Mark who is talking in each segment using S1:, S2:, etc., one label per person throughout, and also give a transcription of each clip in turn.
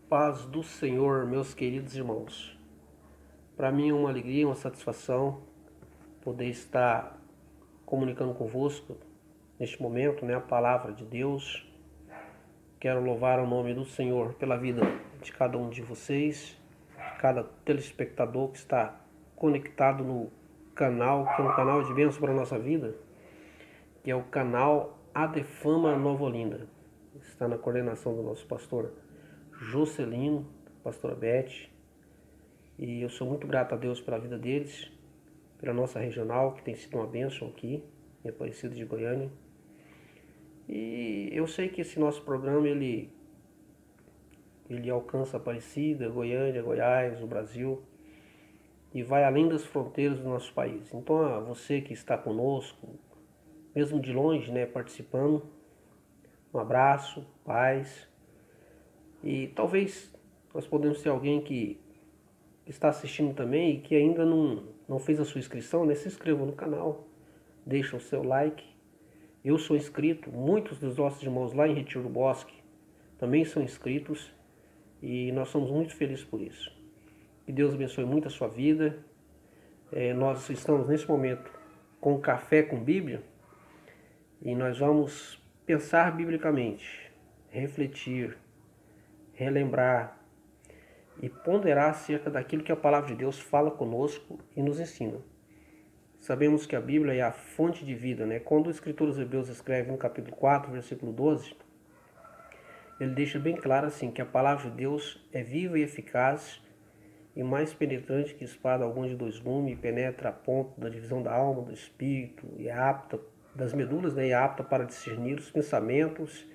S1: Paz do Senhor, meus queridos irmãos. Para mim é uma alegria, uma satisfação poder estar comunicando convosco neste momento, a palavra de Deus. Quero louvar o nome do Senhor pela vida de cada um de vocês, de cada telespectador que está conectado no canal, que é um canal de bênção para a nossa vida, que é o canal Adefama Nova Olinda. Está na coordenação do nosso pastor Jocelino, pastora Beth, e eu sou muito grato a Deus pela vida deles, pela nossa regional, que tem sido uma bênção aqui, em Aparecida de Goiânia. E eu sei que esse nosso programa, ele alcança Aparecida, Goiânia, Goiás, o Brasil, e vai além das fronteiras do nosso país. Então, a você que está conosco, mesmo de longe, participando, um abraço, paz. E talvez nós podemos ter alguém que está assistindo também e que ainda não fez a sua inscrição, se inscreva no canal, deixa o seu like. Eu sou inscrito, muitos dos nossos irmãos lá em Retiro do Bosque também são inscritos e nós somos muito felizes por isso. Que Deus abençoe muito a sua vida. Nós estamos nesse momento com Café com Bíblia e nós vamos pensar biblicamente, refletir, relembrar e ponderar acerca daquilo que a palavra de Deus fala conosco e nos ensina. Sabemos que a Bíblia é a fonte de vida, Quando o escritor dos Hebreus escreve no capítulo 4, versículo 12, ele deixa bem claro assim, que a palavra de Deus é viva e eficaz e mais penetrante que espada alguma de dois gumes, e penetra a ponto da divisão da alma, do espírito, e é apta das medulas, e é apta para discernir os pensamentos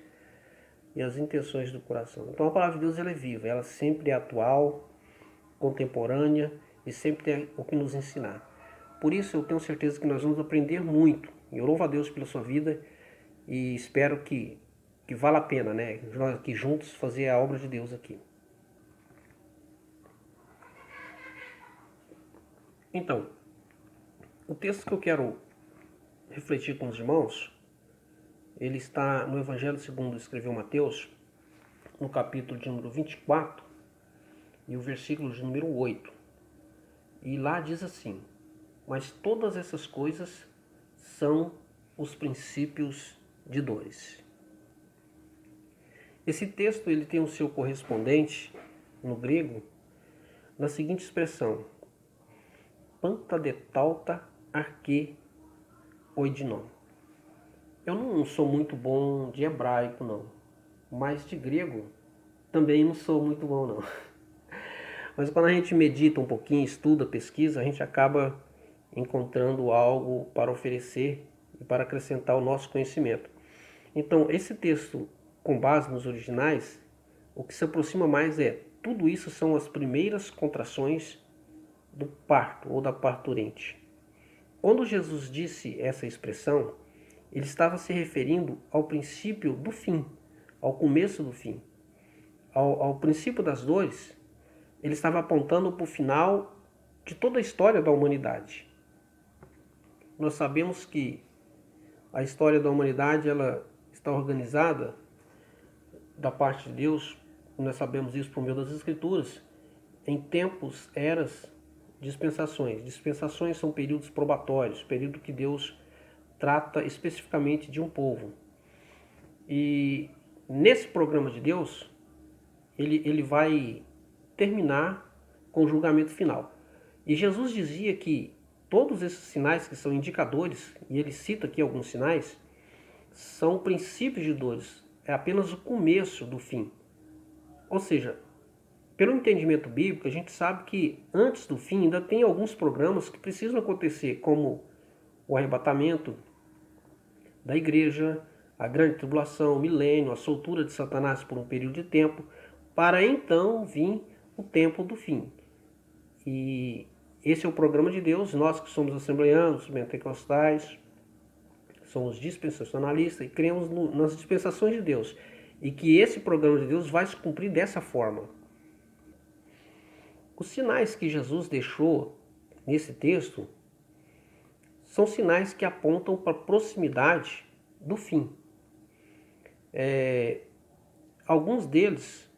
S1: e as intenções do coração. Então a palavra de Deus ela é viva, ela sempre é atual, contemporânea e sempre tem o que nos ensinar. Por isso eu tenho certeza que nós vamos aprender muito. Eu louvo a Deus pela sua vida e espero que vale a pena, nós aqui juntos fazer a obra de Deus aqui. Então, o texto que eu quero refletir com os irmãos, ele está no Evangelho segundo escreveu Mateus, no capítulo de número 24 e o versículo de número 8. E lá diz assim: mas todas essas coisas são os princípios de dores. Esse texto ele tem o seu correspondente no grego na seguinte expressão: pantadetauta arque oidinon. Eu não sou muito bom de hebraico não, mas de grego também não sou muito bom não. Mas quando a gente medita um pouquinho, estuda, pesquisa, a gente acaba encontrando algo para oferecer e para acrescentar o nosso conhecimento. Então, esse texto, com base nos originais, o que se aproxima mais é: tudo isso são as primeiras contrações do parto ou da parturente. Quando Jesus disse essa expressão, ele estava se referindo ao princípio do fim, ao começo do fim, ao princípio das dores. Ele estava apontando para o final de toda a história da humanidade. Nós sabemos que a história da humanidade ela está organizada da parte de Deus, nós sabemos isso por meio das Escrituras, em tempos, eras, dispensações. Dispensações são períodos probatórios, período que Deus trata especificamente de um povo. E nesse programa de Deus, ele vai terminar com o julgamento final. E Jesus dizia que todos esses sinais que são indicadores, e ele cita aqui alguns sinais, são princípios de dores. É apenas o começo do fim. Ou seja, pelo entendimento bíblico, a gente sabe que antes do fim ainda tem alguns programas que precisam acontecer, como o arrebatamento da igreja, a grande tribulação, o milênio, a soltura de Satanás por um período de tempo, para então vir o tempo do fim. E esse é o programa de Deus. Nós que somos assembleanos, pentecostais, somos dispensacionalistas e cremos nas dispensações de Deus. E que esse programa de Deus vai se cumprir dessa forma. Os sinais que Jesus deixou nesse texto são sinais que apontam para a proximidade do fim. Alguns deles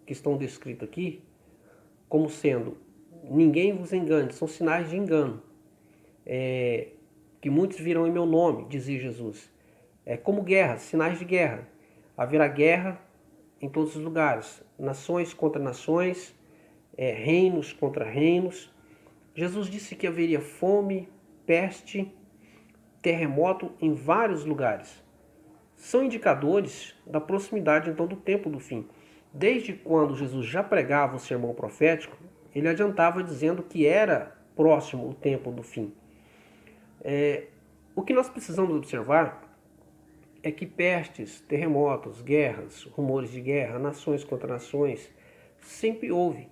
S1: que estão descritos aqui, como sendo ninguém vos engane, são sinais de engano. Que muitos virão em meu nome, dizia Jesus. Como guerra, sinais de guerra. Haverá guerra em todos os lugares, nações contra nações, reinos contra reinos. Jesus disse que haveria fome, peste, terremoto em vários lugares. São indicadores da proximidade então do tempo do fim. Desde quando Jesus já pregava o sermão profético, ele adiantava dizendo que era próximo o tempo do fim. O que nós precisamos observar é que pestes, terremotos, guerras, rumores de guerra, nações contra nações, sempre houve.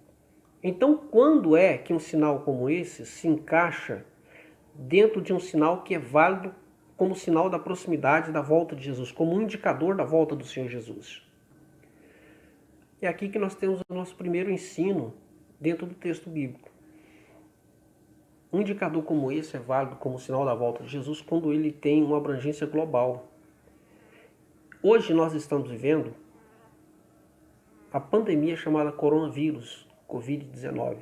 S1: Então, quando é que um sinal como esse se encaixa dentro de um sinal que é válido como sinal da proximidade da volta de Jesus, como um indicador da volta do Senhor Jesus? É aqui que nós temos o nosso primeiro ensino dentro do texto bíblico. Um indicador como esse é válido como sinal da volta de Jesus quando ele tem uma abrangência global. Hoje nós estamos vivendo a pandemia chamada coronavírus, Covid-19.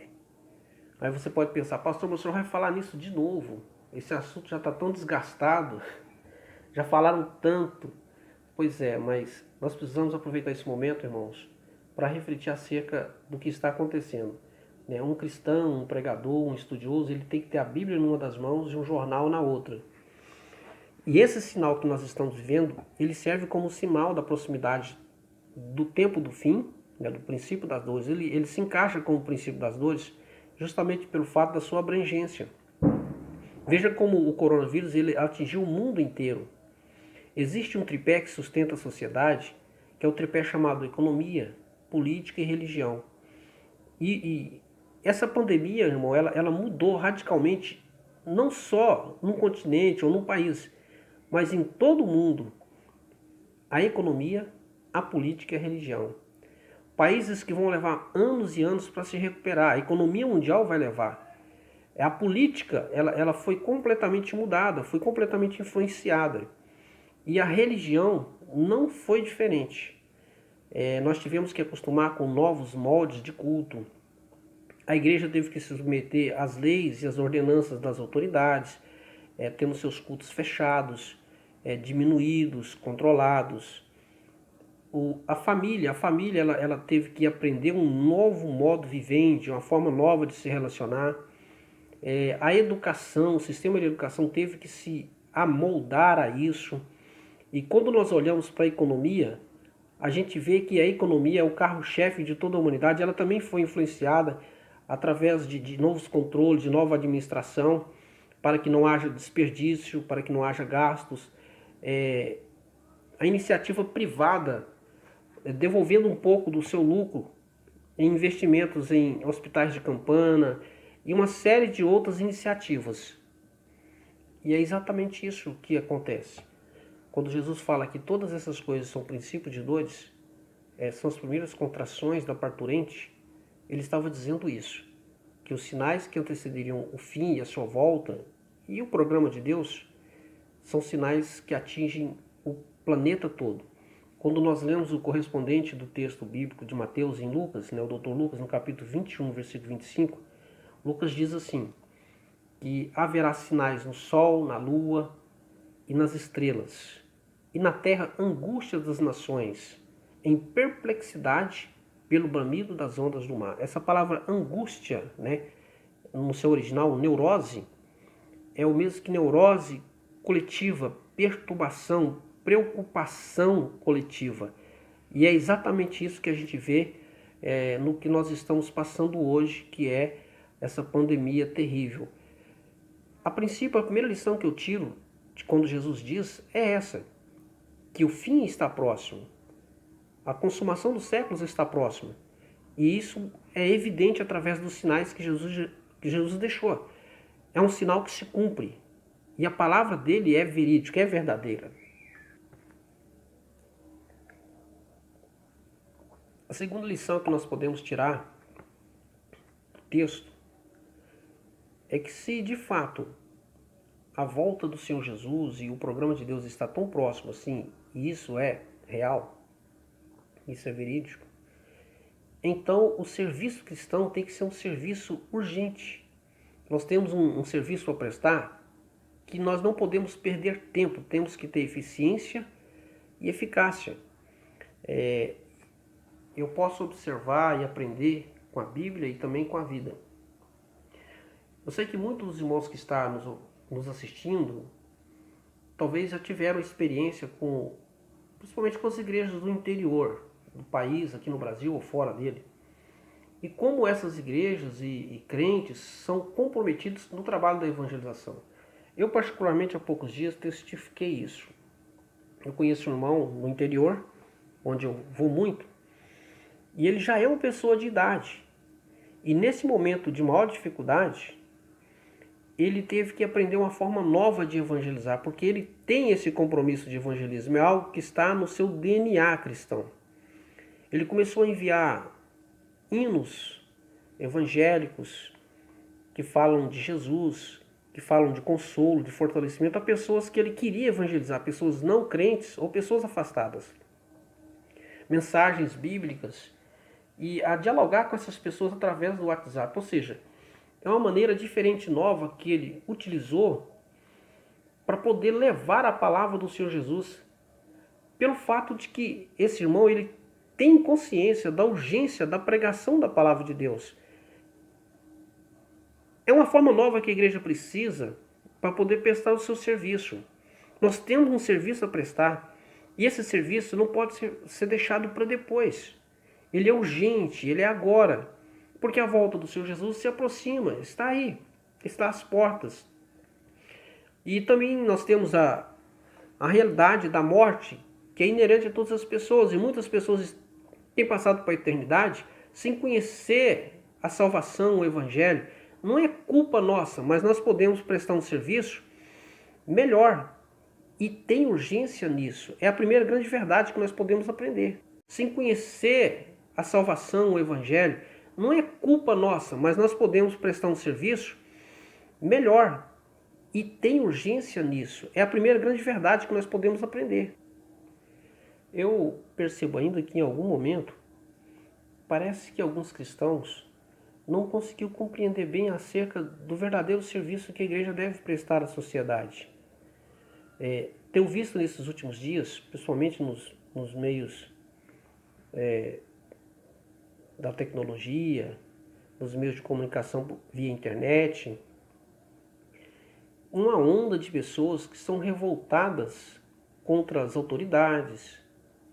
S1: Aí você pode pensar, pastor, mas o senhor vai falar nisso de novo? Esse assunto já está tão desgastado, já falaram tanto. Pois é, mas nós precisamos aproveitar esse momento, irmãos, para refletir acerca do que está acontecendo. Um cristão, um pregador, um estudioso, ele tem que ter a Bíblia numa das mãos e um jornal na outra. E esse sinal que nós estamos vivendo, ele serve como sinal da proximidade do tempo do fim, do princípio das dores. Ele se encaixa com o princípio das dores justamente pelo fato da sua abrangência. Veja como o coronavírus ele atingiu o mundo inteiro. Existe um tripé que sustenta a sociedade, que é o tripé chamado economia, política e religião. E essa pandemia, irmão, ela mudou radicalmente, não só num continente ou num país, mas em todo o mundo, a economia, a política e a religião. Países que vão levar anos e anos para se recuperar, a economia mundial vai levar. A política, ela foi completamente mudada, foi completamente influenciada. E a religião não foi diferente. Nós tivemos que acostumar com novos moldes de culto. A igreja teve que se submeter às leis e às ordenanças das autoridades, tendo seus cultos fechados, diminuídos, controlados. A família ela teve que aprender um novo modo vivente, uma forma nova de se relacionar. A educação, o sistema de educação teve que se amoldar a isso. E quando nós olhamos para a economia, a gente vê que a economia é o carro-chefe de toda a humanidade. Ela também foi influenciada através de novos controles, de nova administração, para que não haja desperdício, para que não haja gastos. A iniciativa privada devolvendo um pouco do seu lucro em investimentos em hospitais de campana e uma série de outras iniciativas. E é exatamente isso que acontece. Quando Jesus fala que todas essas coisas são princípios de dores, são as primeiras contrações da parturente, ele estava dizendo isso, que os sinais que antecederiam o fim e a sua volta e o programa de Deus são sinais que atingem o planeta todo. Quando nós lemos o correspondente do texto bíblico de Mateus em Lucas, o Dr. Lucas, no capítulo 21, versículo 25, Lucas diz assim, que haverá sinais no sol, na lua e nas estrelas, e na terra angústia das nações, em perplexidade pelo bramido das ondas do mar. Essa palavra angústia, no seu original, neurose, é o mesmo que neurose coletiva, perturbação, preocupação coletiva. E é exatamente isso que a gente vê no que nós estamos passando hoje, que é essa pandemia terrível. A princípio, a primeira lição que eu tiro de quando Jesus diz é essa, que o fim está próximo. A consumação dos séculos está próxima. E isso é evidente através dos sinais que Jesus deixou. É um sinal que se cumpre. E a palavra dele é verídica, é verdadeira. A segunda lição que nós podemos tirar do texto é que se de fato a volta do Senhor Jesus e o programa de Deus está tão próximo assim, e isso é real, isso é verídico, Então, o serviço cristão tem que ser um serviço urgente. Nós temos um serviço a prestar que nós não podemos perder tempo, temos que ter eficiência e eficácia. Eu posso observar e aprender com a Bíblia e também com a vida. Eu sei que muitos dos irmãos que estão nos assistindo talvez já tiveram experiência principalmente com as igrejas do interior do país, aqui no Brasil ou fora dele. E como essas igrejas e crentes são comprometidos no trabalho da evangelização. Eu, particularmente, há poucos dias testifiquei isso. Eu conheço um irmão no interior, onde eu vou muito, e ele já é uma pessoa de idade. E nesse momento de maior dificuldade, ele teve que aprender uma forma nova de evangelizar, porque ele tem esse compromisso de evangelismo, é algo que está no seu DNA cristão. Ele começou a enviar hinos evangélicos que falam de Jesus, que falam de consolo, de fortalecimento a pessoas que ele queria evangelizar, pessoas não crentes ou pessoas afastadas. Mensagens bíblicas e a dialogar com essas pessoas através do WhatsApp. Ou seja, é uma maneira diferente, nova, que ele utilizou para poder levar a palavra do Senhor Jesus. Pelo fato de que esse irmão ele tem consciência da urgência da pregação da palavra de Deus. É uma forma nova que a igreja precisa para poder prestar o seu serviço. Nós temos um serviço a prestar e esse serviço não pode ser deixado para depois. Ele é urgente, ele é agora. Porque a volta do Senhor Jesus se aproxima, está aí, está às portas. E também nós temos a realidade da morte, que é inerente a todas as pessoas. E muitas pessoas têm passado para a eternidade sem conhecer a salvação, o Evangelho. Não é culpa nossa, mas nós podemos prestar um serviço melhor. E tem urgência nisso. É a primeira grande verdade que nós podemos aprender. Sem conhecer a salvação, o Evangelho, não é culpa nossa, mas nós podemos prestar um serviço melhor. E tem urgência nisso. É a primeira grande verdade que nós podemos aprender. Eu percebo ainda que em algum momento, parece que alguns cristãos não conseguiram compreender bem acerca do verdadeiro serviço que a igreja deve prestar à sociedade. Tenho visto nesses últimos dias, principalmente nos meios da tecnologia, nos meios de comunicação via internet, uma onda de pessoas que são revoltadas contra as autoridades,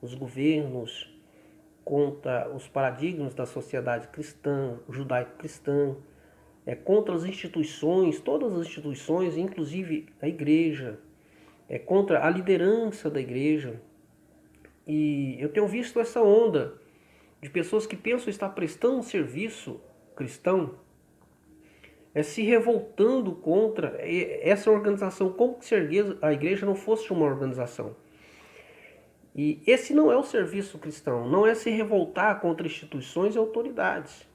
S1: os governos, contra os paradigmas da sociedade cristã, judaico-cristã, contra as instituições, todas as instituições, inclusive a igreja, contra a liderança da igreja. E eu tenho visto essa onda de pessoas que pensam estar prestando um serviço cristão, se revoltando contra essa organização, como se a igreja não fosse uma organização. E esse não é o serviço cristão, não é se revoltar contra instituições e autoridades.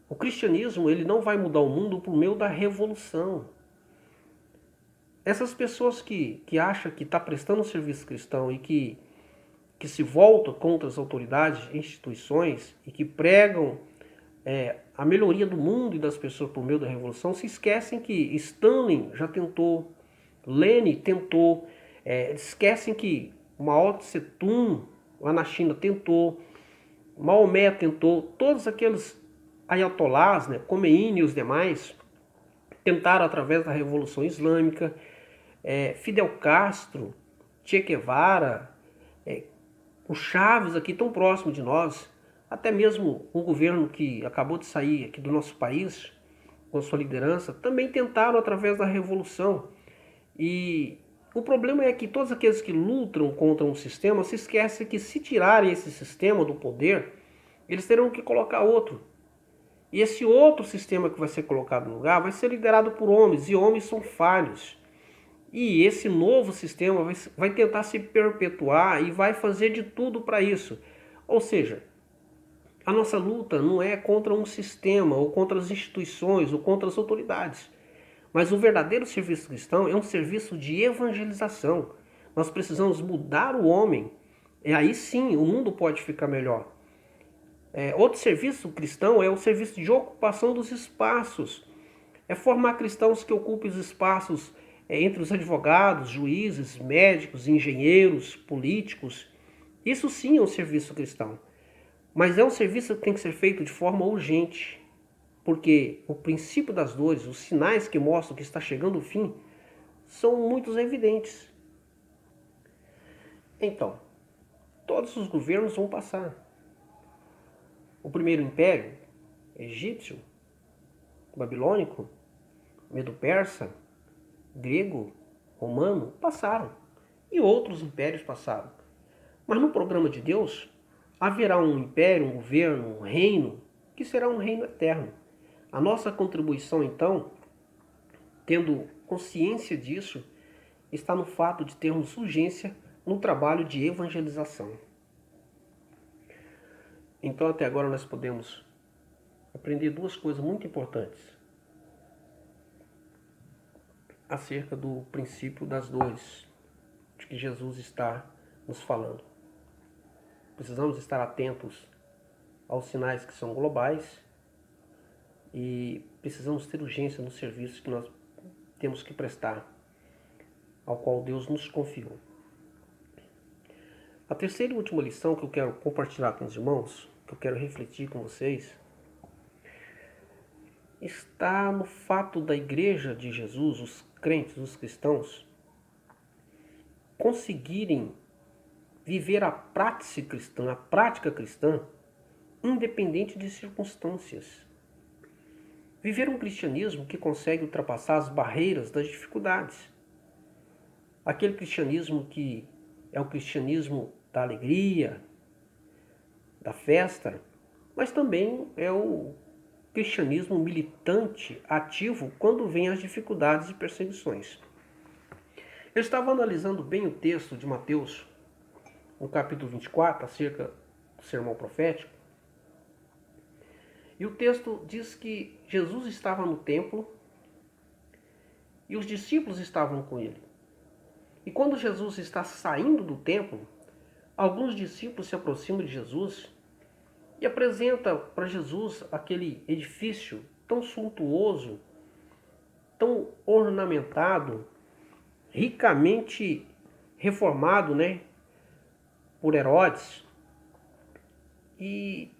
S1: O cristianismo ele não vai mudar o mundo por meio da revolução. Essas pessoas que acham que está prestando um serviço cristão e que se voltam contra as autoridades e instituições e que pregam a melhoria do mundo e das pessoas por meio da revolução, se esquecem que Stalin já tentou, Lenin tentou, esquecem que Mao Tse-tung lá na China tentou, Maomé tentou, todos aqueles ayatolás, Khomeini e os demais, tentaram através da Revolução Islâmica, Fidel Castro, Che Guevara, o Chaves aqui tão próximo de nós, até mesmo um governo que acabou de sair aqui do nosso país, com a sua liderança, também tentaram através da revolução. E o problema é que todos aqueles que lutam contra um sistema se esquecem que se tirarem esse sistema do poder, eles terão que colocar outro. E esse outro sistema que vai ser colocado no lugar vai ser liderado por homens, e homens são falhos. E esse novo sistema vai tentar se perpetuar e vai fazer de tudo para isso. Ou seja, a nossa luta não é contra um sistema, ou contra as instituições, ou contra as autoridades. Mas o verdadeiro serviço cristão é um serviço de evangelização. Nós precisamos mudar o homem. E aí sim, o mundo pode ficar melhor. Outro serviço cristão é o serviço de ocupação dos espaços. É formar cristãos que ocupem os espaços entre os advogados, juízes, médicos, engenheiros, políticos. Isso sim é um serviço cristão. Mas é um serviço que tem que ser feito de forma urgente. Porque o princípio das dores, os sinais que mostram que está chegando o fim, são muito evidentes. Então, todos os governos vão passar. O primeiro império, egípcio, babilônico, medo-persa, grego, romano, passaram. E outros impérios passaram. Mas no programa de Deus, haverá um império, um governo, um reino, que será um reino eterno. A nossa contribuição, então, tendo consciência disso, está no fato de termos urgência no trabalho de evangelização. Então, até agora, nós podemos aprender duas coisas muito importantes acerca do princípio das dores, de que Jesus está nos falando. Precisamos estar atentos aos sinais que são globais e precisamos ter urgência no serviço que nós temos que prestar, ao qual Deus nos confiou. A terceira e última lição que eu quero compartilhar com os irmãos, que eu quero refletir com vocês, está no fato da igreja de Jesus, os crentes, os cristãos, conseguirem viver a prática cristã, independente de circunstâncias. Viver um cristianismo que consegue ultrapassar as barreiras das dificuldades. Aquele cristianismo que é o cristianismo da alegria, da festa, mas também é o cristianismo militante, ativo, quando vem as dificuldades e perseguições. Eu estava analisando bem o texto de Mateus, no capítulo 24, acerca do sermão profético, e o texto diz que Jesus estava no templo e os discípulos estavam com ele. E quando Jesus está saindo do templo, alguns discípulos se aproximam de Jesus e apresentam para Jesus aquele edifício tão suntuoso, tão ornamentado, ricamente reformado, por Herodes. E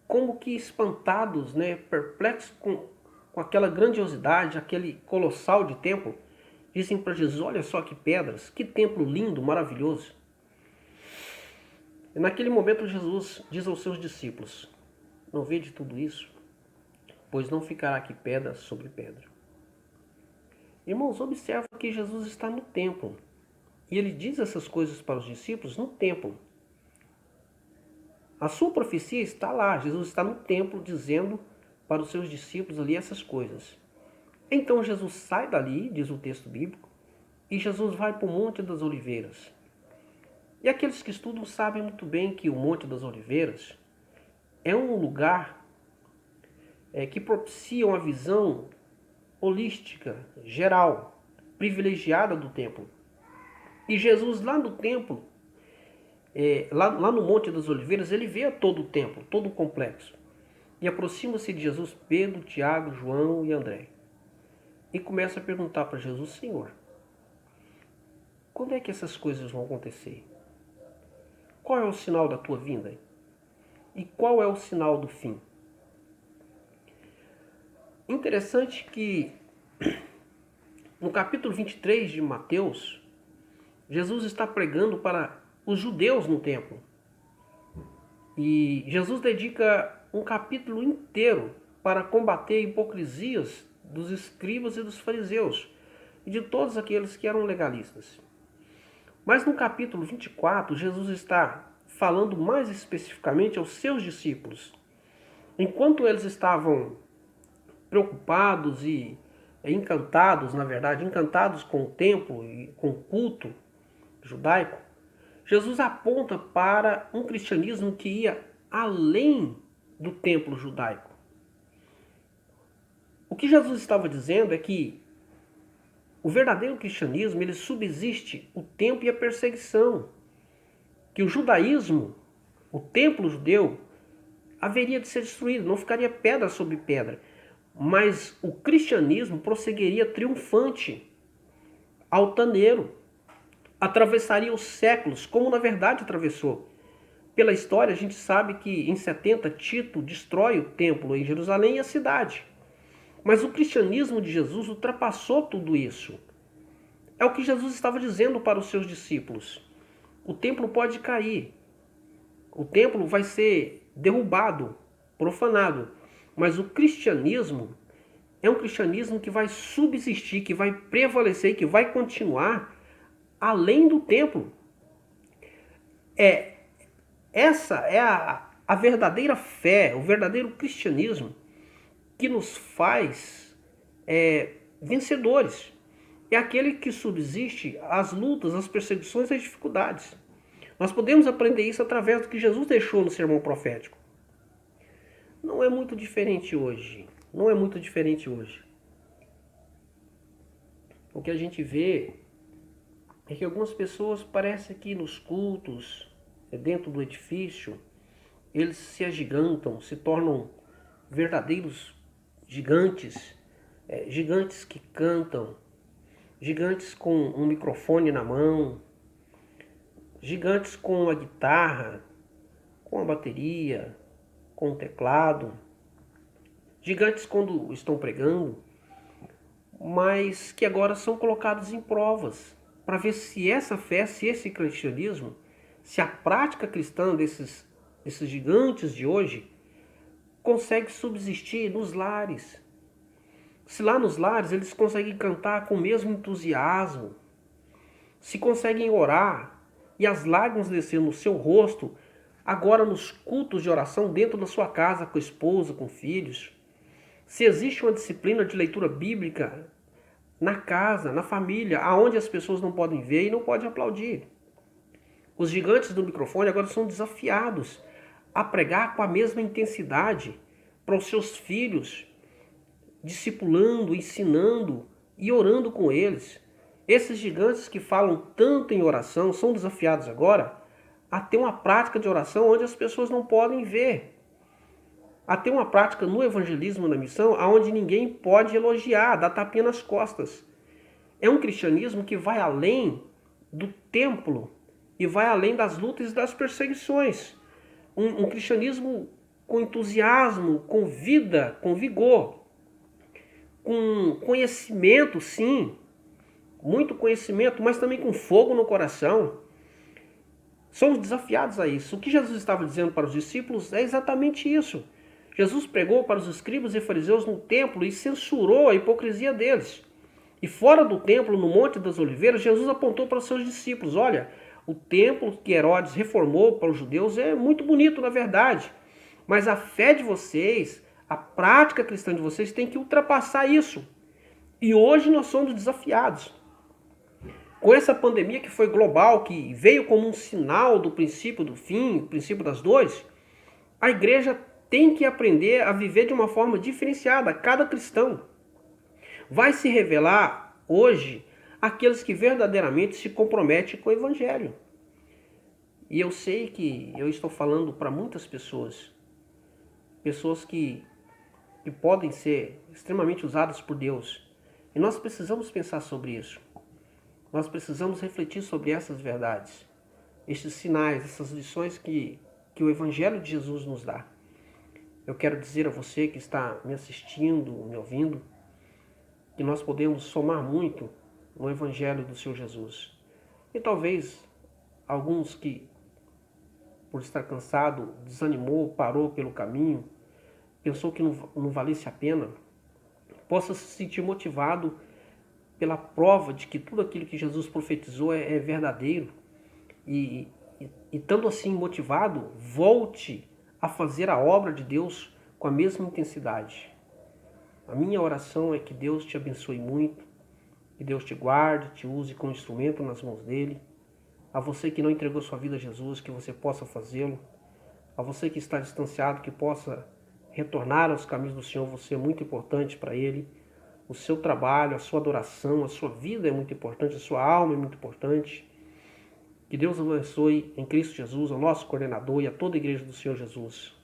S1: como que espantados, perplexos com aquela grandiosidade, aquele colossal de templo, dizem para Jesus: olha só que pedras, que templo lindo, maravilhoso. E naquele momento Jesus diz aos seus discípulos: não vede tudo isso? Pois não ficará aqui pedra sobre pedra. Irmãos, observa que Jesus está no templo. E ele diz essas coisas para os discípulos no templo. A sua profecia está lá. Jesus está no templo dizendo para os seus discípulos ali essas coisas. Então Jesus sai dali, diz o texto bíblico, e Jesus vai para o Monte das Oliveiras. E aqueles que estudam sabem muito bem que o Monte das Oliveiras é um lugar que propicia uma visão holística, geral, privilegiada do templo. E Jesus lá no templo, lá no Monte das Oliveiras, ele vê todo o templo, todo o complexo. E aproxima-se de Jesus Pedro, Tiago, João e André. E começa a perguntar para Jesus: Senhor, quando é que essas coisas vão acontecer? Qual é o sinal da tua vinda? E qual é o sinal do fim? Interessante que no capítulo 23 de Mateus, Jesus está pregando para os judeus no templo. E Jesus dedica um capítulo inteiro para combater hipocrisias dos escribas e dos fariseus e de todos aqueles que eram legalistas. Mas no capítulo 24, Jesus está falando mais especificamente aos seus discípulos. Enquanto eles estavam preocupados e encantados, encantados com o templo e com o culto judaico, Jesus aponta para um cristianismo que ia além do templo judaico. O que Jesus estava dizendo é que o verdadeiro cristianismo, ele subsiste o tempo e a perseguição. Que o judaísmo, o templo judeu, haveria de ser destruído, não ficaria pedra sobre pedra. Mas o cristianismo prosseguiria triunfante, altaneiro, atravessaria os séculos, como na verdade atravessou. Pela história, a gente sabe que em 70 Tito destrói o templo em Jerusalém e a cidade. Mas o cristianismo de Jesus ultrapassou tudo isso. É o que Jesus estava dizendo para os seus discípulos. O templo pode cair. O templo vai ser derrubado, profanado. Mas o cristianismo é um cristianismo que vai subsistir, que vai prevalecer, que vai continuar além do templo. Essa é a verdadeira fé, o verdadeiro cristianismo que nos faz vencedores. É aquele que subsiste às lutas, às perseguições, às dificuldades. Nós podemos aprender isso através do que Jesus deixou no sermão profético. Não é muito diferente hoje. Não é muito diferente hoje. O que a gente vê é que algumas pessoas parecem que nos cultos, dentro do edifício, eles se agigantam, se tornam verdadeiros gigantes, gigantes que cantam, gigantes com um microfone na mão, gigantes com a guitarra, com a bateria, com o teclado, gigantes quando estão pregando, mas que agora são colocados em provas para ver se essa fé, se esse cristianismo, se a prática cristã desses gigantes de hoje consegue subsistir nos lares. Se lá nos lares eles conseguem cantar com o mesmo entusiasmo, se conseguem orar e as lágrimas descer no seu rosto, agora nos cultos de oração dentro da sua casa, com a esposa, com filhos, se existe uma disciplina de leitura bíblica na casa, na família, aonde as pessoas não podem ver e não podem aplaudir. Os gigantes do microfone agora são desafiados a pregar com a mesma intensidade para os seus filhos, discipulando, ensinando e orando com eles. Esses gigantes que falam tanto em oração são desafiados agora a ter uma prática de oração onde as pessoas não podem ver. A ter uma prática no evangelismo, na missão, onde ninguém pode elogiar, dar tapinha nas costas. É um cristianismo que vai além do templo e vai além das lutas e das perseguições. Um cristianismo com entusiasmo, com vida, com vigor, com conhecimento, sim, muito conhecimento, mas também com fogo no coração. Somos desafiados a isso. O que Jesus estava dizendo para os discípulos é exatamente isso. Jesus pregou para os escribas e fariseus no templo e censurou a hipocrisia deles. E fora do templo, no Monte das Oliveiras, Jesus apontou para os seus discípulos: olha, o templo que Herodes reformou para os judeus é muito bonito, na verdade. Mas a fé de vocês, a prática cristã de vocês tem que ultrapassar isso. E hoje nós somos desafiados. Com essa pandemia que foi global, que veio como um sinal do princípio do fim, do princípio das dores, a igreja tem que aprender a viver de uma forma diferenciada. Cada cristão vai se revelar hoje aqueles que verdadeiramente se comprometem com o evangelho. E eu sei que eu estou falando para muitas pessoas, pessoas que podem ser extremamente usadas por Deus. E nós precisamos pensar sobre isso. Nós precisamos refletir sobre essas verdades, estes sinais, essas lições que o evangelho de Jesus nos dá. Eu quero dizer a você que está me assistindo, me ouvindo, que nós podemos somar muito no evangelho do Senhor Jesus. E talvez alguns que, por estar cansado, desanimou, parou pelo caminho, pensou que não valesse a pena, possa se sentir motivado pela prova de que tudo aquilo que Jesus profetizou é verdadeiro. E estando assim motivado, volte a fazer a obra de Deus com a mesma intensidade. A minha oração é que Deus te abençoe muito, que Deus te guarde, te use como instrumento nas mãos dele. A você que não entregou sua vida a Jesus, que você possa fazê-lo. A você que está distanciado, que possa retornar aos caminhos do Senhor. Você é muito importante para Ele. O seu trabalho, a sua adoração, a sua vida é muito importante, a sua alma é muito importante. Que Deus abençoe em Cristo Jesus, o nosso coordenador, e a toda a igreja do Senhor Jesus.